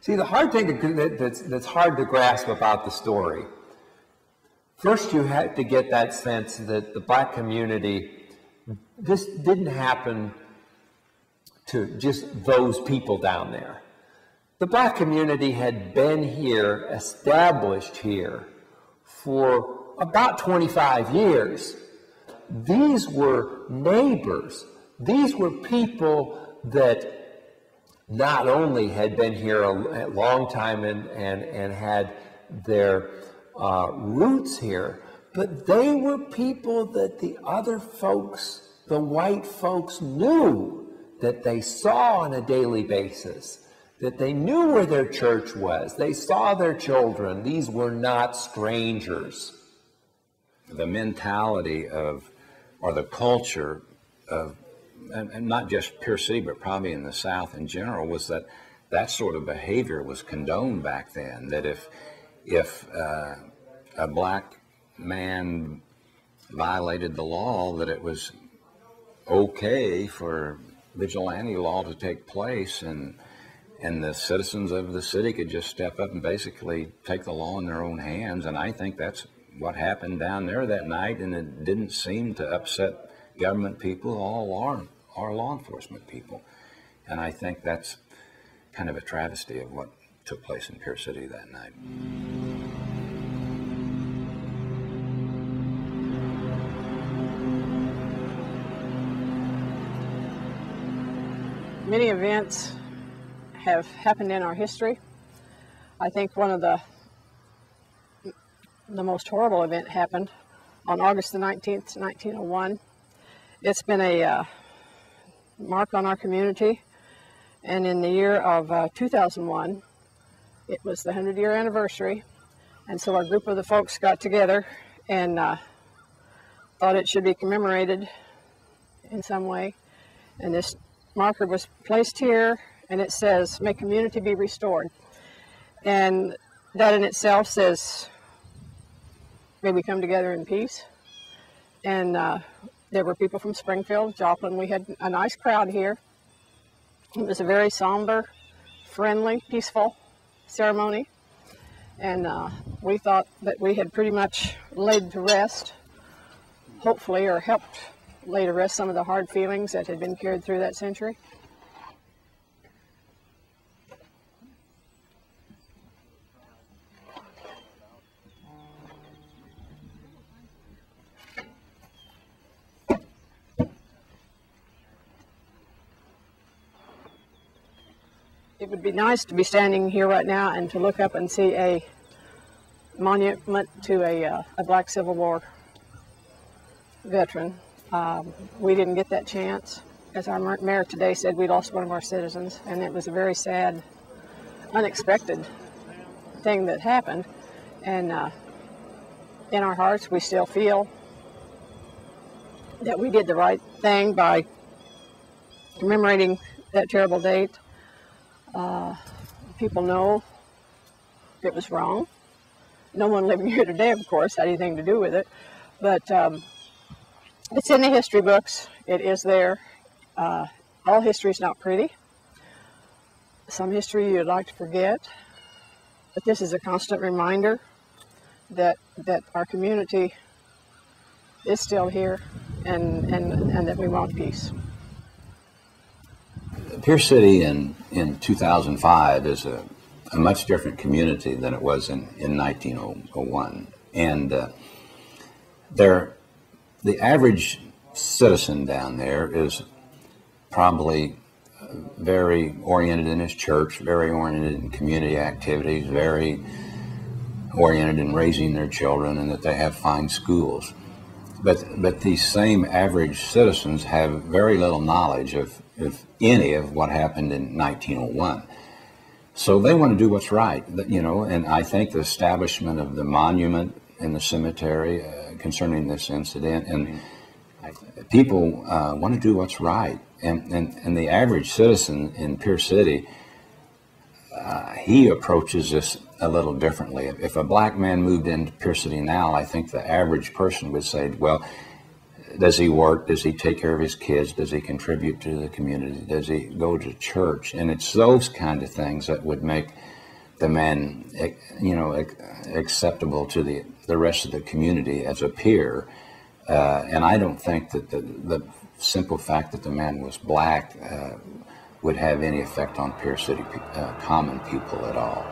See, the hard thing that's hard to grasp about the story, first you had to get that sense that the black community, this didn't happen to just those people down there. The black community had been here, established here, for about 25 years. These were neighbors. These were people that not only had been here a long time and had their roots here, but they were people that the other folks, the white folks, knew, that they saw on a daily basis, that they knew where their church was. They saw their children. These were not strangers. The mentality of, or the culture of, and not just Pierce City, but probably in the South in general, was that that sort of behavior was condoned back then. That if a black man violated the law, that it was okay for vigilante law to take place, and the citizens of the city could just step up and basically take the law in their own hands. And I think that's what happened down there that night, and it didn't seem to upset government people or law enforcement people. And I think that's kind of a travesty of what took place in Pierce City that night. Many events have happened in our history. I think one of the most horrible event happened on August the 19th, 1901. It's been a mark on our community, and in the year of 2001, it was the 100-year anniversary, and so our group of the folks got together and thought it should be commemorated in some way, and this marker was placed here, and it says, "May community be restored," and that in itself says, may we come together in peace. And there were people from Springfield, Joplin. We had a nice crowd here. It was a very somber, friendly, peaceful ceremony. And we thought that we had pretty much laid to rest, hopefully, or helped lay to rest some of the hard feelings that had been carried through that century. It would be nice to be standing here right now and to look up and see a monument to a black Civil War veteran. We didn't get that chance. As our mayor today said, we lost one of our citizens, and it was a very sad, unexpected thing that happened. And in our hearts, we still feel that we did the right thing by commemorating that terrible date. People know it was wrong. No one living here today, of course, had anything to do with it. But it's in the history books. It is there. All history is not pretty. Some history you'd like to forget. But this is a constant reminder that our community is still here and that we want peace. Pierce City in 2005 is a much different community than it was in 1901. And the average citizen down there is probably very oriented in his church, very oriented in community activities, very oriented in raising their children, and that they have fine schools. But these same average citizens have very little knowledge of any of what happened in 1901. So they want to do what's right, you know, and I think the establishment of the monument in the cemetery concerning this incident, and people want to do what's right. And the average citizen in Pierce City, he approaches this a little differently. If a black man moved into Pierce City now, I think the average person would say, well, does he work? Does he take care of his kids? Does he contribute to the community? Does he go to church? And it's those kind of things that would make the man, you know, acceptable to the rest of the community as a peer. And I don't think that the simple fact that the man was black would have any effect on Pierce City common people at all.